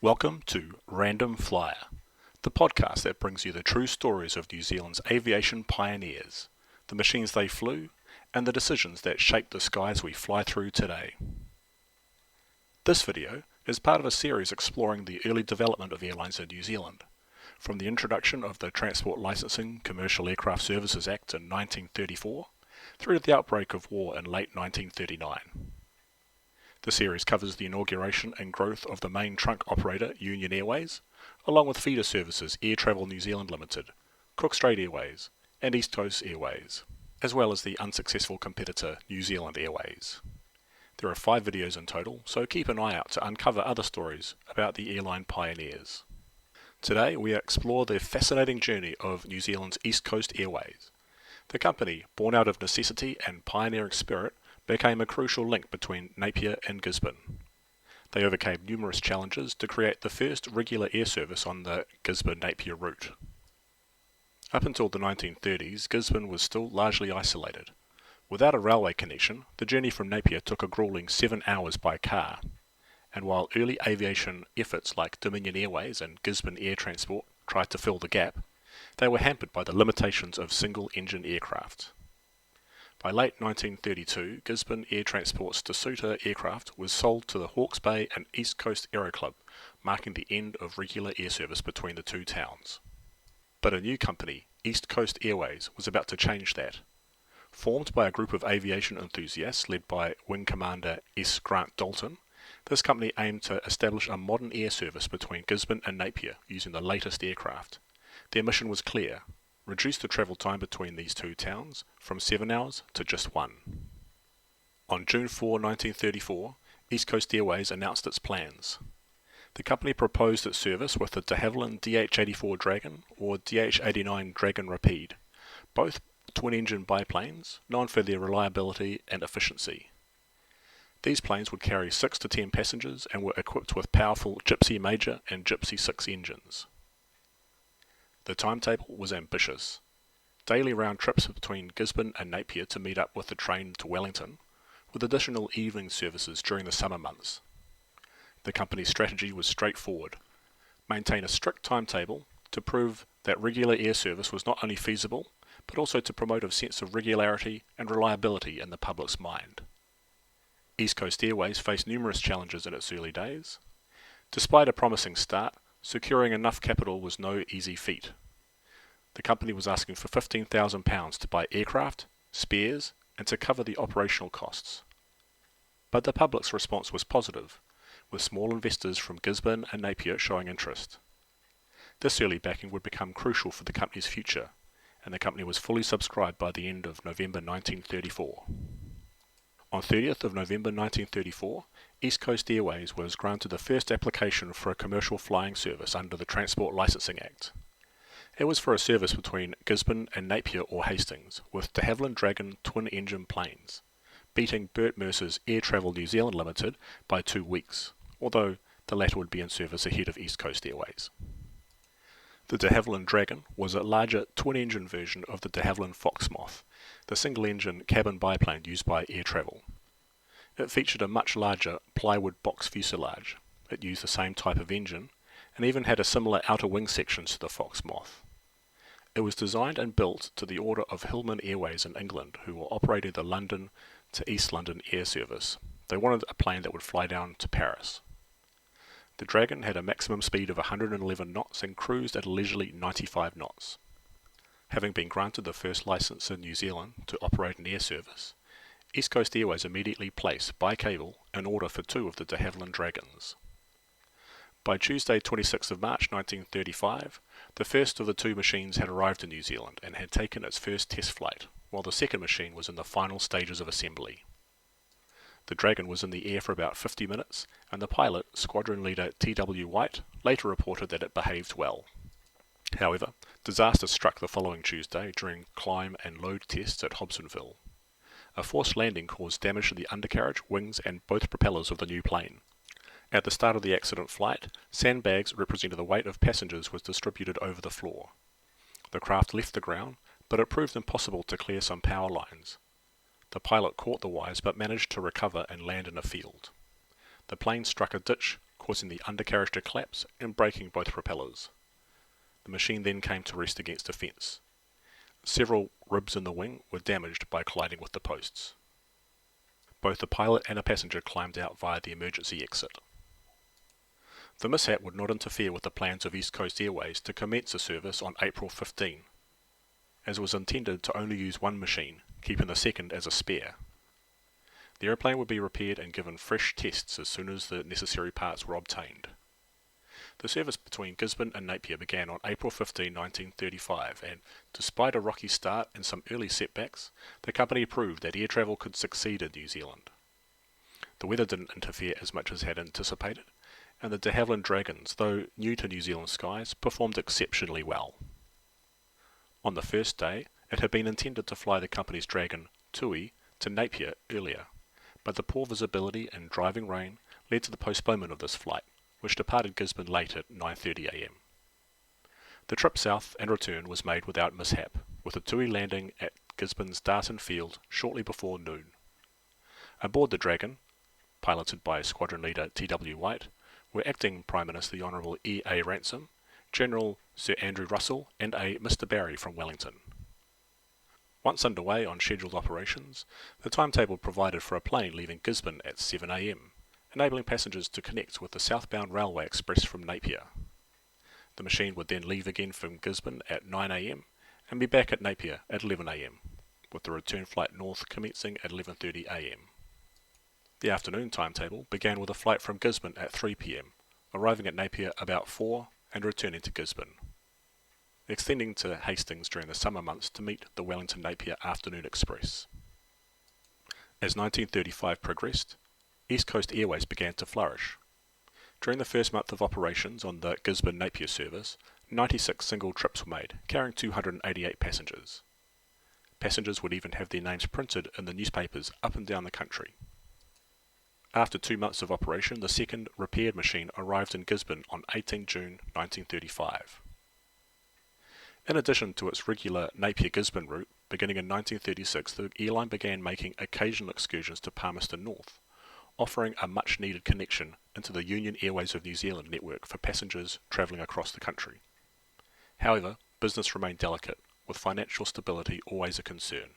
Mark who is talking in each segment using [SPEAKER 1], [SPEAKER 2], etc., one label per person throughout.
[SPEAKER 1] Welcome to Random Flyer, the podcast that brings you the true stories of New Zealand's aviation pioneers, the machines they flew, and the decisions that shaped the skies we fly through today. This video is part of a series exploring the early development of airlines in New Zealand, from the introduction of the Transport Licensing Commercial Aircraft Services Act in 1934 through to the outbreak of war in late 1939. The series covers the inauguration and growth of the main trunk operator Union Airways, along with feeder services Air Travel New Zealand Limited, Cook Strait Airways, and East Coast Airways, as well as the unsuccessful competitor New Zealand Airways. There are 5 videos in total, so keep an eye out to uncover other stories about the airline pioneers. Today we explore the fascinating journey of New Zealand's East Coast Airways. The company, born out of necessity and pioneering spirit, became a crucial link between Napier and Gisborne. They overcame numerous challenges to create the first regular air service on the Gisborne-Napier route. Up until the 1930s, Gisborne was still largely isolated. Without a railway connection, the journey from Napier took a grueling 7 hours by car, and while early aviation efforts like Dominion Airways and Gisborne Air Transport tried to fill the gap, they were hampered by the limitations of single-engine aircraft. By late 1932, Gisborne Air Transport's DeSutter aircraft was sold to the Hawke's Bay and East Coast Aero Club, marking the end of regular air service between the two towns. But a new company, East Coast Airways, was about to change that. Formed by a group of aviation enthusiasts led by Wing Commander S. Grant Dalton, this company aimed to establish a modern air service between Gisborne and Napier using the latest aircraft. Their mission was clear: reduce the travel time between these two towns from 7 hours to just 1. On June 4, 1934, East Coast Airways announced its plans. The company proposed its service with the de Havilland DH.84 Dragon or DH.89 Dragon Rapide, both twin-engine biplanes known for their reliability and efficiency. These planes would carry 6 to 10 passengers and were equipped with powerful Gypsy Major and Gypsy 6 engines. The timetable was ambitious. Daily round trips between Gisborne and Napier to meet up with the train to Wellington, with additional evening services during the summer months. The company's strategy was straightforward: maintain a strict timetable to prove that regular air service was not only feasible, but also to promote a sense of regularity and reliability in the public's mind. East Coast Airways faced numerous challenges in its early days. Despite a promising start, securing enough capital was no easy feat. The company was asking for £15,000 to buy aircraft, spares, and to cover the operational costs. But the public's response was positive, with small investors from Gisborne and Napier showing interest. This early backing would become crucial for the company's future, and the company was fully subscribed by the end of November 1934. On 30th of November 1934, East Coast Airways was granted the first application for a commercial flying service under the Transport Licensing Act. It was for a service between Gisborne and Napier or Hastings, with de Havilland Dragon twin-engine planes, beating Bert Mercer's Air Travel New Zealand Limited by 2 weeks, although the latter would be in service ahead of East Coast Airways. The de Havilland Dragon was a larger twin-engine version of the de Havilland Foxmoth, the single-engine cabin biplane used by Air Travel. It featured a much larger plywood box fuselage. It used the same type of engine, and even had a similar outer wing sections to the Foxmoth. It was designed and built to the order of Hillman Airways in England, who were operating the London to East London air service. They wanted a plane that would fly down to Paris. The Dragon had a maximum speed of 111 knots and cruised at a leisurely 95 knots. Having been granted the first licence in New Zealand to operate an air service, East Coast Airways immediately placed, by cable, an order for 2 of the de Havilland Dragons. By Tuesday 26th of March 1935, the first of the 2 machines had arrived in New Zealand and had taken its first test flight, while the second machine was in the final stages of assembly. The Dragon was in the air for about 50 minutes, and the pilot, Squadron Leader T.W. White, later reported that it behaved well. However, disaster struck the following Tuesday during climb and load tests at Hobsonville. A forced landing caused damage to the undercarriage, wings, and both propellers of the new plane. At the start of the accident flight, sandbags representing the weight of passengers was distributed over the floor. The craft left the ground, but it proved impossible to clear some power lines. The pilot caught the wires but managed to recover and land in a field. The plane struck a ditch, causing the undercarriage to collapse and breaking both propellers. The machine then came to rest against a fence. Several ribs in the wing were damaged by colliding with the posts. Both the pilot and a passenger climbed out via the emergency exit. The mishap would not interfere with the plans of East Coast Airways to commence a service on April 15, as it was intended to only use one machine, keeping the second as a spare. The airplane would be repaired and given fresh tests as soon as the necessary parts were obtained. The service between Gisborne and Napier began on April 15, 1935, and despite a rocky start and some early setbacks, the company proved that air travel could succeed in New Zealand. The weather didn't interfere as much as had anticipated, and the de Havilland Dragons, though new to New Zealand skies, performed exceptionally well. On the first day, it had been intended to fly the company's Dragon, Tui, to Napier earlier, but the poor visibility and driving rain led to the postponement of this flight, which departed Gisborne late at 9:30 a.m. The trip south and return was made without mishap, with the Tui landing at Gisborne's Darton Field shortly before noon. Aboard the Dragon, piloted by Squadron Leader T.W. White, were Acting Prime Minister the Honourable E.A. Ransom, General Sir Andrew Russell, and a Mr. Barry from Wellington. Once underway on scheduled operations, the timetable provided for a plane leaving Gisborne at 7 a.m, enabling passengers to connect with the southbound railway express from Napier. The machine would then leave again from Gisborne at 9 a.m. and be back at Napier at 11 a.m, with the return flight north commencing at 11:30 a.m. The afternoon timetable began with a flight from Gisborne at 3 p.m, arriving at Napier about 4 and returning to Gisborne, extending to Hastings during the summer months to meet the Wellington-Napier afternoon express. As 1935 progressed, East Coast Airways began to flourish. During the first month of operations on the Gisborne-Napier service, 96 single trips were made, carrying 288 passengers. Passengers would even have their names printed in the newspapers up and down the country. After 2 months of operation, the second repaired machine arrived in Gisborne on 18 June 1935. In addition to its regular Napier-Gisborne route, beginning in 1936, the airline began making occasional excursions to Palmerston North, offering a much-needed connection into the Union Airways of New Zealand network for passengers travelling across the country. However, business remained delicate, with financial stability always a concern.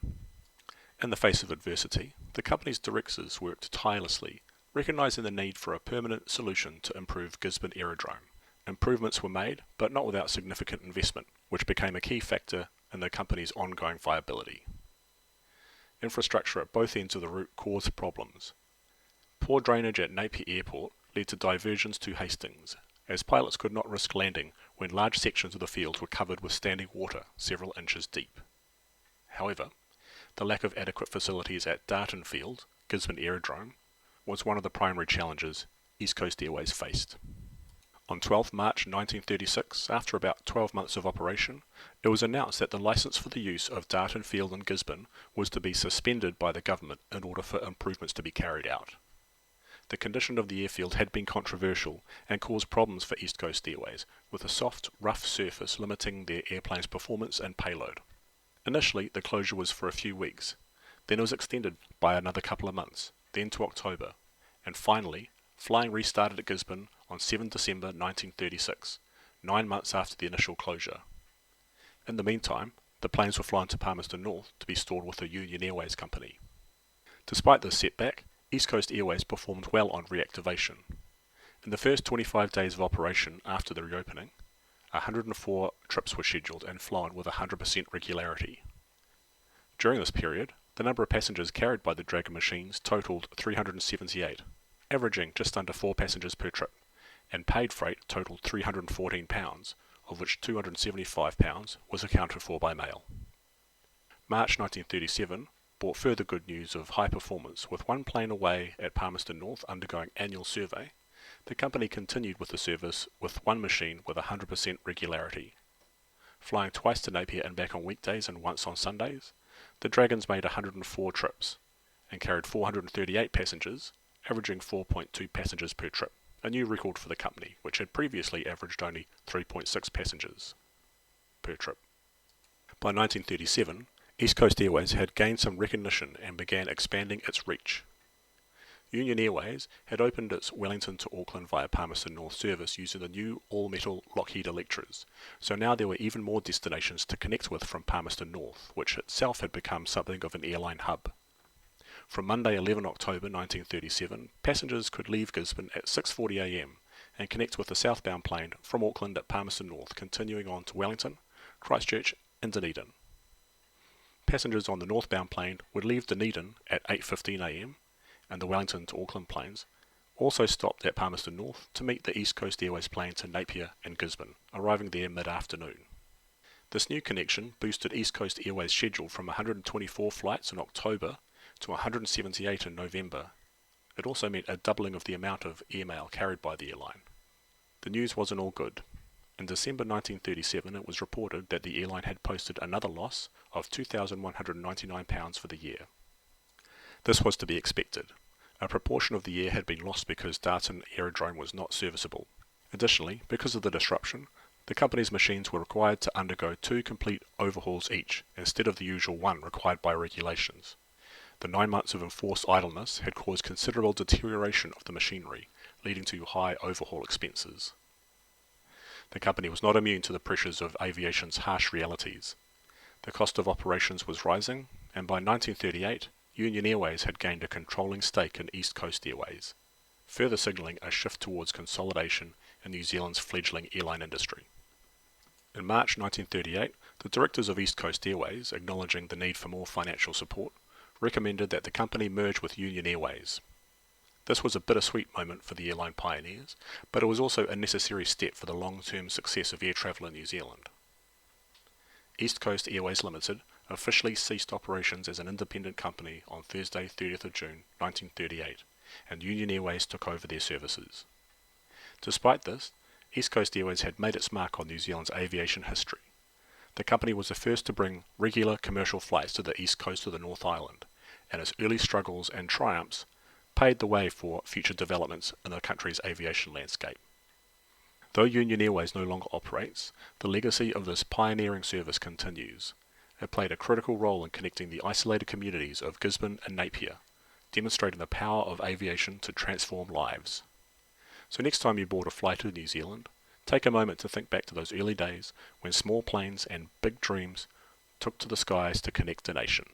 [SPEAKER 1] In the face of adversity, the company's directors worked tirelessly, recognising the need for a permanent solution to improve Gisborne Aerodrome. Improvements were made, but not without significant investment, which became a key factor in the company's ongoing viability. Infrastructure at both ends of the route caused problems. Poor drainage at Napier Airport led to diversions to Hastings, as pilots could not risk landing when large sections of the fields were covered with standing water several inches deep. However, the lack of adequate facilities at Darton Field, Gisborne Aerodrome, was one of the primary challenges East Coast Airways faced. On 12 March 1936, after about 12 months of operation, it was announced that the licence for the use of Darton Field in Gisborne was to be suspended by the government in order for improvements to be carried out. The condition of the airfield had been controversial and caused problems for East Coast Airways, with a soft, rough surface limiting their airplane's performance and payload. Initially, the closure was for a few weeks, then it was extended by another couple of months, then to October, and finally, flying restarted at Gisborne on 7 December 1936, 9 months after the initial closure. In the meantime, the planes were flown to Palmerston North to be stored with the Union Airways Company. Despite this setback, East Coast Airways performed well on reactivation. In the first 25 days of operation after the reopening, 104 trips were scheduled and flown with 100% regularity. During this period, the number of passengers carried by the Dragon machines totalled 378, averaging just under 4 passengers per trip, and paid freight totalled £314, of which £275 was accounted for by mail. March 1937 brought further good news of high performance. With one plane away at Palmerston North undergoing annual survey, the company continued with the service with one machine with 100% regularity. Flying twice to Napier and back on weekdays and once on Sundays, the Dragons made 104 trips and carried 438 passengers, averaging 4.2 passengers per trip, a new record for the company, which had previously averaged only 3.6 passengers per trip. By 1937, East Coast Airways had gained some recognition and began expanding its reach. Union Airways had opened its Wellington to Auckland via Palmerston North service using the new all-metal Lockheed Electras, so now there were even more destinations to connect with from Palmerston North, which itself had become something of an airline hub. From Monday 11 October 1937, passengers could leave Gisborne at 6:40 a.m. and connect with the southbound plane from Auckland at Palmerston North, continuing on to Wellington, Christchurch and Dunedin. Passengers on the northbound plane would leave Dunedin at 8:15 a.m. and the Wellington to Auckland planes also stopped at Palmerston North to meet the East Coast Airways plane to Napier and Gisborne, arriving there mid-afternoon. This new connection boosted East Coast Airways' schedule from 124 flights in October to 178 in November. It also meant a doubling of the amount of airmail carried by the airline. The news wasn't all good. In December 1937 it was reported that the airline had posted another loss of £2,199 for the year. This was to be expected. A proportion of the year had been lost because Darton Aerodrome was not serviceable. Additionally, because of the disruption, the company's machines were required to undergo 2 complete overhauls each, instead of the usual 1 required by regulations. The 9 months of enforced idleness had caused considerable deterioration of the machinery, leading to high overhaul expenses. The company was not immune to the pressures of aviation's harsh realities. The cost of operations was rising, and by 1938, Union Airways had gained a controlling stake in East Coast Airways, further signalling a shift towards consolidation in New Zealand's fledgling airline industry. In March 1938, the directors of East Coast Airways, acknowledging the need for more financial support, recommended that the company merge with Union Airways. This was a bittersweet moment for the airline pioneers, but it was also a necessary step for the long-term success of air travel in New Zealand. East Coast Airways Limited officially ceased operations as an independent company on Thursday 30th of June 1938, and Union Airways took over their services. Despite this, East Coast Airways had made its mark on New Zealand's aviation history. The company was the first to bring regular commercial flights to the east coast of the North Island, and its early struggles and triumphs paved the way for future developments in the country's aviation landscape. Though Union Airways no longer operates, the legacy of this pioneering service continues. It played a critical role in connecting the isolated communities of Gisborne and Napier, demonstrating the power of aviation to transform lives. So next time you board a flight to New Zealand, take a moment to think back to those early days when small planes and big dreams took to the skies to connect a nation.